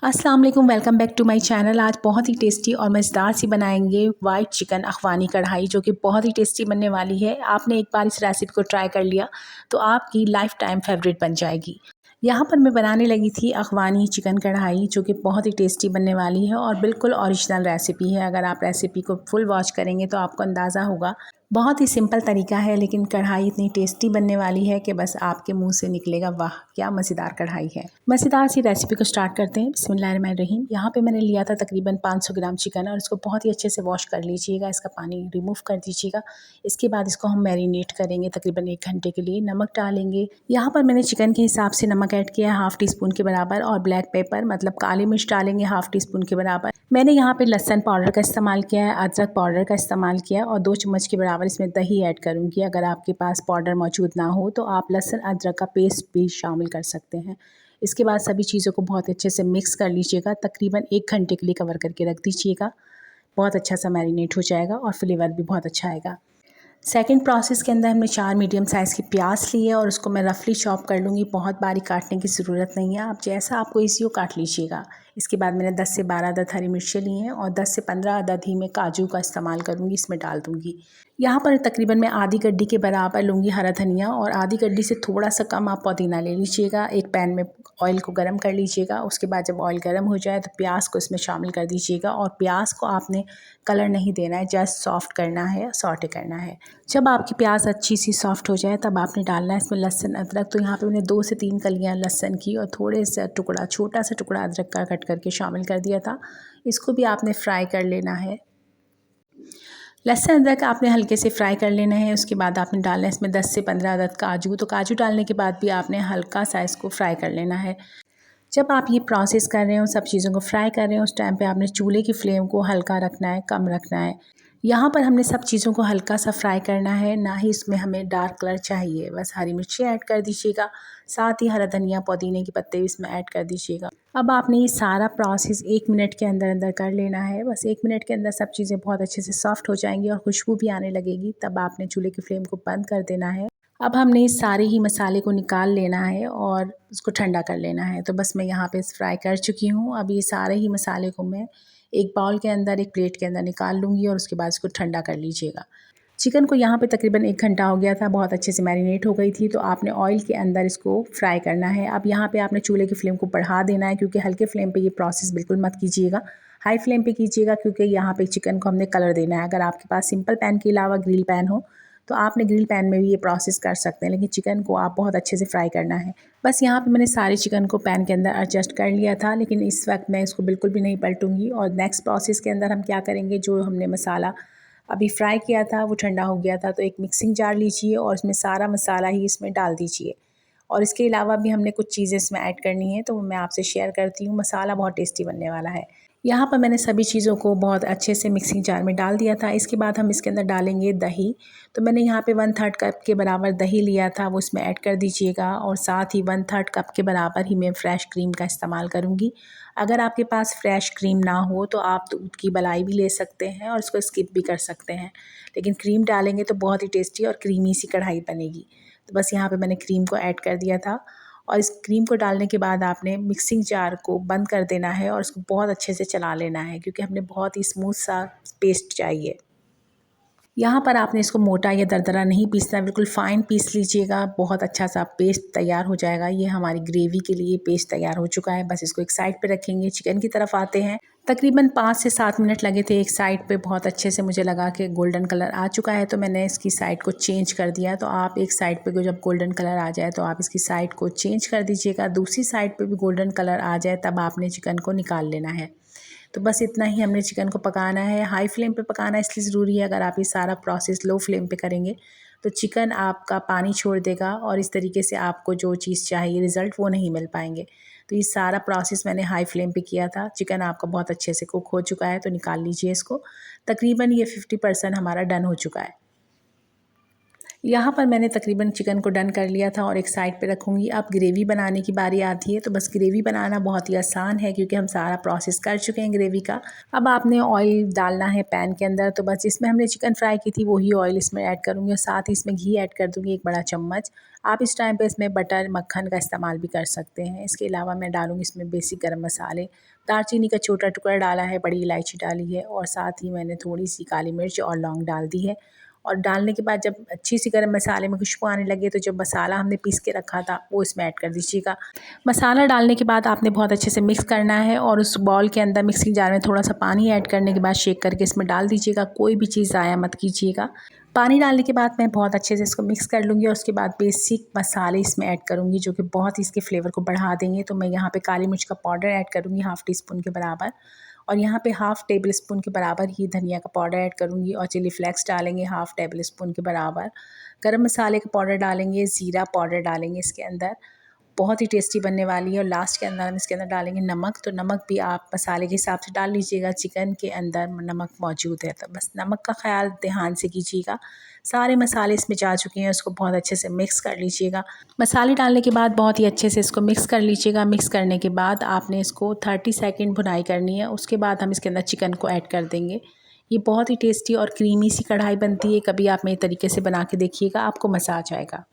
अस्सलाम वालेकुम, welcome back to my channel. आज बहुत ही टेस्टी और मज़ेदार सी बनाएंगे वाइट चिकन अफ़गानी कढ़ाई, जो कि बहुत ही टेस्टी बनने वाली है। आपने एक बार इस रेसिपी को ट्राई कर लिया तो आपकी लाइफ टाइम फेवरेट बन जाएगी। यहाँ पर मैं बनाने लगी थी अफ़गानी चिकन कढ़ाई, जो कि बहुत ही टेस्टी बनने वाली है और बिल्कुल ओरिजिनल रेसिपी है। अगर आप रेसिपी को फुल वॉच करेंगे तो आपको अंदाज़ा होगा। बहुत ही सिंपल तरीका है, लेकिन कढ़ाई इतनी टेस्टी बनने वाली है कि बस आपके मुंह से निकलेगा, वाह क्या मज़ेदार कढ़ाई है। मज़ेदार सी रेसिपी को स्टार्ट करते हैं। बिस्मिल्लाहिर्रहमानिर्रहीम। यहाँ पे मैंने लिया था तकरीबन 500 ग्राम चिकन और इसको बहुत ही अच्छे से वॉश कर लीजिएगा। इसका पानी रिमूव कर दीजिएगा। इसके बाद इसको हम मैरिनेट करेंगे तकरीबन 1 घंटे के लिए। नमक डालेंगे। यहाँ पर मैंने चिकन के हिसाब से नमक ऐड किया है, हाफ़ टी स्पून के बराबर, और ब्लैक पेपर मतलब काली मिर्च डालेंगे हाफ़ टी स्पून के बराबर। मैंने यहाँ पे लहसुन पाउडर का इस्तेमाल किया है, अदरक पाउडर का इस्तेमाल किया है और 2 चम्मच के बराबर इसमें दही ऐड करूँगी। अगर आपके पास पाउडर मौजूद ना हो तो आप लहसुन अदरक का पेस्ट भी शामिल कर सकते हैं। इसके बाद सभी चीज़ों को बहुत अच्छे से मिक्स कर लीजिएगा। तकरीबन 1 घंटे के लिए कवर करके रख दीजिएगा। बहुत अच्छा सा मैरिनेट हो जाएगा और फ्लेवर भी बहुत अच्छा आएगा। सेकंड प्रोसेस के अंदर हमने 4 मीडियम साइज़ की प्याज ली है और उसको मैं रफली चॉप कर लूँगी। बहुत बारीक काटने की ज़रूरत नहीं है, आप जैसा आपको ईज़ी हो काट लीजिएगा। इसके बाद मैंने 10 से 12 अदद हरी मिर्चें ली हैं और 10 से 15 अदद ही मैं काजू का इस्तेमाल करूँगी, इसमें डाल दूँगी। यहाँ पर तकरीबन मैं आधी गड्डी के बराबर लूँगी हरा धनिया और आधी गड्डी से थोड़ा सा कम आप पुदीना ले लीजिएगा। एक पैन में ऑयल को गर्म कर लीजिएगा। उसके बाद जब ऑयल गर्म हो जाए तो प्याज को इसमें शामिल कर दीजिएगा और प्याज को आपने कलर नहीं देना है, जस्ट सॉफ्ट करना है, सॉटे करना है। जब आपकी प्याज अच्छी सी सॉफ्ट हो जाए तब आपने डालना है इसमें लहसुन अदरक। तो यहाँ पे मैंने 2 से 3 कलियाँ लहसुन की और थोड़े से टुकड़ा, छोटा सा टुकड़ा अदरक का कट करके शामिल कर दिया था। इसको भी आपने फ्राई कर लेना है। लहसुन अदरक आपने हल्के से फ्राई कर लेना है। उसके बाद आपने डालना है इसमें 10 से 15 अदद काजू। तो काजू डालने के बाद भी आपने हल्का सा इसको फ्राई कर लेना है। जब आप ये प्रोसेस कर रहे हो, सब चीज़ों को फ्राई कर रहे हो, उस टाइम पे आपने चूल्हे की फ्लेम को हल्का रखना है, कम रखना है। यहाँ पर हमने सब चीज़ों को हल्का सा फ्राई करना है, ना ही इसमें हमें डार्क कलर चाहिए। बस हरी मिर्ची ऐड कर दीजिएगा, साथ ही हरा धनिया पुदीने के पत्ते भी इसमें ऐड कर दीजिएगा। अब आपने ये सारा प्रोसेस 1 मिनट के अंदर अंदर कर लेना है। बस 1 मिनट के अंदर सब चीज़ें बहुत अच्छे से सॉफ्ट हो जाएंगी और खुशबू भी आने लगेगी। तब आपने चूल्हे की फ्लेम को बंद कर देना है। अब हमने इस सारे ही मसाले को निकाल लेना है और उसको ठंडा कर लेना है। तो बस मैं यहाँ पे फ्राई कर चुकी हूँ। अब ये सारे ही मसाले को मैं एक बाउल के अंदर, एक प्लेट के अंदर निकाल लूँगी और उसके बाद इसको ठंडा कर लीजिएगा। चिकन को यहाँ पे तकरीबन 1 घंटा हो गया था, बहुत अच्छे से मैरिनेट हो गई थी। तो आपने ऑयल के अंदर इसको फ्राई करना है। अब यहाँ पे आपने चूल्हे की फ्लेम को बढ़ा देना है, क्योंकि हल्के फ्लेम पे ये प्रोसेस बिल्कुल मत कीजिएगा, हाई फ्लेम पे कीजिएगा, क्योंकि यहाँ पे चिकन को हमने कलर देना है। अगर आपके पास सिंपल पैन के अलावा ग्रिल पैन हो तो आपने ग्रिल पैन में भी ये प्रोसेस कर सकते हैं, लेकिन चिकन को आप बहुत अच्छे से फ्राई करना है। बस यहाँ पे मैंने सारे चिकन को पैन के अंदर एडजस्ट कर लिया था, लेकिन इस वक्त मैं इसको बिल्कुल भी नहीं पलटूंगी। और नेक्स्ट प्रोसेस के अंदर हम क्या करेंगे, जो हमने मसाला अभी फ्राई किया था वो ठंडा हो गया था। तो एक मिक्सिंग जार लीजिए और इसमें सारा मसाला ही इसमें डाल दीजिए। और इसके अलावा भी हमने कुछ चीज़ें इसमें ऐड करनी है, तो मैं आपसे शेयर करती हूँ। मसाला बहुत टेस्टी बनने वाला है। यहाँ पर मैंने सभी चीज़ों को बहुत अच्छे से मिक्सिंग जार में डाल दिया था। इसके बाद हम इसके अंदर डालेंगे दही। तो मैंने यहाँ पे 1/3 कप के बराबर दही लिया था, वो इसमें ऐड कर दीजिएगा। और साथ ही 1/3 कप के बराबर ही मैं फ़्रेश क्रीम का इस्तेमाल करूँगी। अगर आपके पास फ्रेश क्रीम ना हो तो आप दूध की मलाई भी ले सकते हैं और इसको स्किप भी कर सकते हैं, लेकिन क्रीम डालेंगे तो बहुत ही टेस्टी और क्रीमी सी कढ़ाई बनेगी। तो बस यहाँ पे मैंने क्रीम को ऐड कर दिया था और इस क्रीम को डालने के बाद आपने मिक्सिंग जार को बंद कर देना है और इसको बहुत अच्छे से चला लेना है, क्योंकि हमने बहुत ही स्मूथ सा पेस्ट चाहिए। यहाँ पर आपने इसको मोटा या दरदरा नहीं पीसना, बिल्कुल फ़ाइन पीस लीजिएगा। बहुत अच्छा सा पेस्ट तैयार हो जाएगा। ये हमारी ग्रेवी के लिए पेस्ट तैयार हो चुका है। बस इसको एक साइड पे रखेंगे। चिकन की तरफ आते हैं। तकरीबन 5 से 7 मिनट लगे थे एक साइड पे। बहुत अच्छे से मुझे लगा कि गोल्डन कलर आ चुका है, तो मैंने इसकी साइड को चेंज कर दिया। तो आप एक साइड पे को जब गोल्डन कलर आ जाए तो आप इसकी साइड को चेंज कर दीजिएगा। दूसरी साइड पे भी गोल्डन कलर आ जाए तब आपने चिकन को निकाल लेना है। तो बस इतना ही हमने चिकन को पकाना है। हाई फ्लेम पे पकाना इसलिए ज़रूरी है, अगर आप ये सारा प्रोसेस लो फ्लेम पे करेंगे तो चिकन आपका पानी छोड़ देगा और इस तरीके से आपको जो चीज़ चाहिए रिज़ल्ट वो नहीं मिल पाएंगे। तो ये सारा प्रोसेस मैंने हाई फ्लेम पे किया था। चिकन आपका बहुत अच्छे से कुक हो चुका है, तो निकाल लीजिए इसको। तकरीबन ये 50% हमारा डन हो चुका है। यहाँ पर मैंने तकरीबन चिकन को डन कर लिया था और एक साइड पे रखूँगी। अब ग्रेवी बनाने की बारी आती है। तो बस ग्रेवी बनाना बहुत ही आसान है, क्योंकि हम सारा प्रोसेस कर चुके हैं ग्रेवी का। अब आपने ऑयल डालना है पैन के अंदर। तो बस इसमें हमने चिकन फ्राई की थी वही ऑयल इसमें ऐड करूँगी और साथ ही इसमें घी ऐड कर दूँगी 1 बड़ा चम्मच। आप इस टाइम पे इसमें बटर मक्खन का इस्तेमाल भी कर सकते हैं। इसके अलावा मैं डालूँगी इसमें बेसिक गर्म मसाले, दालचीनी का छोटा टुकड़ा डाला है, बड़ी इलायची डाली है और साथ ही मैंने थोड़ी सी काली मिर्च और लौंग डाल दी है। और डालने के बाद जब अच्छी सी गरम मसाले में खुशबू आने लगे तो जो मसाला हमने पीस के रखा था वो इसमें ऐड कर दीजिएगा। मसाला डालने के बाद आपने बहुत अच्छे से मिक्स करना है और उस बॉल के अंदर मिक्सिंग जार में थोड़ा सा पानी ऐड करने के बाद शेक करके इसमें डाल दीजिएगा। कोई भी चीज़ ज़ाया मत कीजिएगा। पानी डालने के बाद मैं बहुत अच्छे से इसको मिक्स कर लूँगी और उसके बाद बेसिक मसाले इसमें ऐड करूँगी जो कि बहुत ही इसके फ्लेवर को बढ़ा देंगे। तो मैं यहाँ पे काली मिर्च का पाउडर ऐड करूँगी हाफ़ टी स्पून के बराबर, और यहाँ पे हाफ़ टेबल स्पून के बराबर ही धनिया का पाउडर ऐड करूँगी और चिली फ्लेक्स डालेंगे हाफ़ टेबल स्पून के बराबर। गरम मसाले का पाउडर डालेंगे, ज़ीरा पाउडर डालेंगे इसके अंदर, बहुत ही टेस्टी बनने वाली है। और लास्ट के अंदर हम इसके अंदर डालेंगे नमक। तो नमक भी आप मसाले के हिसाब से डाल लीजिएगा, चिकन के अंदर नमक मौजूद है तो बस नमक का ख़्याल ध्यान से कीजिएगा। सारे मसाले इसमें जा चुके हैं, उसको बहुत अच्छे से मिक्स कर लीजिएगा। मसाले डालने के बाद बहुत ही अच्छे से इसको मिक्स कर लीजिएगा। मिक्स करने के बाद आपने इसको 30 सेकंड भुनाई करनी है। उसके बाद हम इसके अंदर चिकन को ऐड कर देंगे। ये बहुत ही टेस्टी और क्रीमी सी कढ़ाई बनती है। कभी आप मेरे तरीके से बना के देखिएगा, आपको मज़ा आ जाएगा।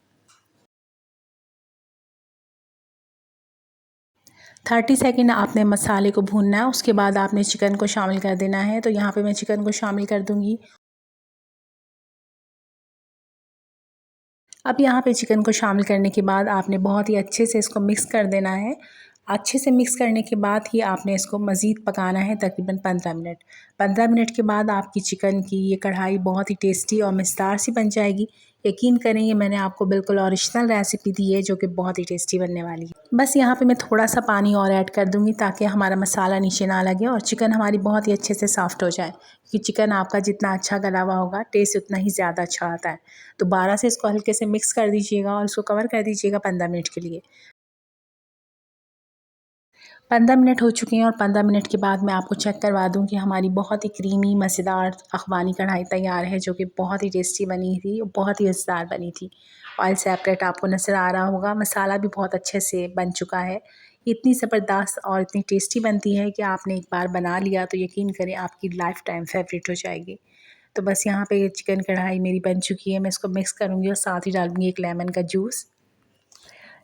30 सेकंड आपने मसाले को भूनना है, उसके बाद आपने चिकन को शामिल कर देना है। तो यहाँ पे मैं चिकन को शामिल कर दूँगी। अब यहाँ पे चिकन को शामिल करने के बाद आपने बहुत ही अच्छे से इसको मिक्स कर देना है। अच्छे से मिक्स करने के बाद ही आपने इसको मज़ीद पकाना है तकरीबन 15 मिनट। 15 मिनट के बाद आपकी चिकन की ये कढ़ाई बहुत ही टेस्टी और मज़ेदार सी बन जाएगी। यकीन करें ये मैंने आपको बिल्कुल ओरिजिनल रेसिपी दी है जो कि बहुत ही टेस्टी बनने वाली है। बस यहाँ पे मैं थोड़ा सा पानी और ऐड कर दूँगी ताकि हमारा मसाला नीचे ना लगे और चिकन हमारी बहुत ही अच्छे से सॉफ्ट हो जाए, क्योंकि चिकन आपका जितना अच्छा गला हुआ होगा टेस्ट उतना ही ज़्यादा अच्छा आता है। दोबारा से इसको हल्के से मिक्स कर दीजिएगा और इसको कवर कर दीजिएगा 15 मिनट के लिए। 15 मिनट हो चुके हैं और 15 मिनट के बाद मैं आपको चेक करवा दूं कि हमारी बहुत ही क्रीमी मज़ेदार अफ़गानी कढ़ाई तैयार है, जो कि बहुत ही टेस्टी बनी थी और बहुत ही मज़ेदार बनी थी। ऑयल सेपरेट आपको नज़र आ रहा होगा, मसाला भी बहुत अच्छे से बन चुका है। इतनी ज़बरदस्त और इतनी टेस्टी बनती है कि आपने एक बार बना लिया तो यकीन करें आपकी लाइफ़ टाइम फेवरेट हो जाएगी। तो बस यहाँ पे चिकन कढ़ाई मेरी बन चुकी है, मैं इसको मिक्स करूँगी और साथ ही डालूँगी एक लेमन का जूस।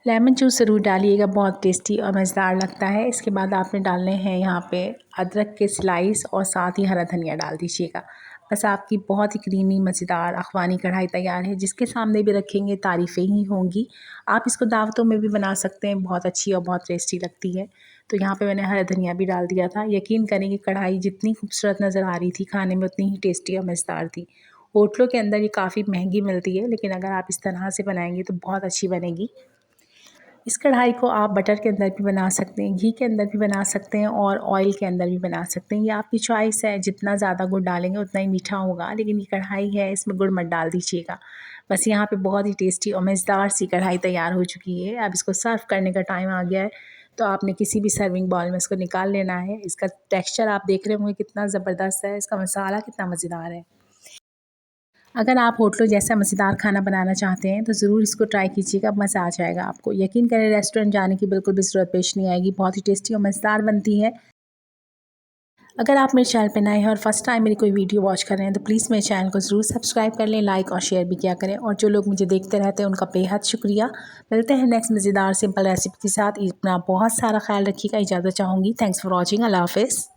लेमन जूस ज़रूर डालिएगा, बहुत टेस्टी और मज़ेदार लगता है। इसके बाद आपने डालने हैं यहाँ पे अदरक के स्लाइस और साथ ही हरा धनिया डाल दीजिएगा। बस आपकी बहुत ही क्रीमी मज़ेदार अफ़गानी कढ़ाई तैयार है, जिसके सामने भी रखेंगे तारीफ़ें ही होंगी। आप इसको दावतों में भी बना सकते हैं, बहुत अच्छी और बहुत टेस्टी लगती है। तो यहाँ पे मैंने हरा धनिया भी डाल दिया था। यकीन करें कि कढ़ाई जितनी खूबसूरत नज़र आ रही थी, खाने में उतनी ही टेस्टी और मज़ेदार थी। होटलों के अंदर ये काफ़ी महंगी मिलती है, लेकिन अगर आप इस तरह से बनाएंगे तो बहुत अच्छी बनेगी। इस कढ़ाई को आप बटर के अंदर भी बना सकते हैं, घी के अंदर भी बना सकते हैं और ऑयल के अंदर भी बना सकते हैं। ये आपकी चॉइस है, जितना ज़्यादा गुड़ डालेंगे उतना ही मीठा होगा, लेकिन ये कढ़ाई है इसमें गुड़ मत डाल दीजिएगा। बस यहाँ पे बहुत ही टेस्टी और मज़ेदार सी कढ़ाई तैयार हो चुकी है। अब इसको सर्व करने का टाइम आ गया है, तो आपने किसी भी सर्विंग बाउल में इसको निकाल लेना है। इसका टेक्स्चर आप देख रहे होंगे कितना ज़बरदस्त है, इसका मसाला कितना मज़ेदार है। अगर आप होटलों जैसा मज़ेदार खाना बनाना चाहते हैं तो ज़रूर इसको ट्राई कीजिएगा, मज़ा आ जाएगा आपको। यकीन करें रेस्टोरेंट जाने की बिल्कुल भी ज़रूरत पेश नहीं आएगी, बहुत ही टेस्टी और मज़ेदार बनती है। अगर आप मेरे चैनल पे नए हैं और फर्स्ट टाइम मेरी कोई वीडियो वॉच कर रहे हैं तो प्लीज़ मेरे चैनल को ज़रूर सब्सक्राइब कर लें, लाइक और शेयर भी किया करें। और जो लोग मुझे देखते रहते हैं उनका बेहद शुक्रिया। मिलते हैं नेक्स्ट मज़ेदार सिंपल रेसिपी के साथ। अपना बहुत सारा ख्याल रखिएगा, इजाज़त चाहूँगी। Thanks for watching. अल्लाह हाफ़िज़।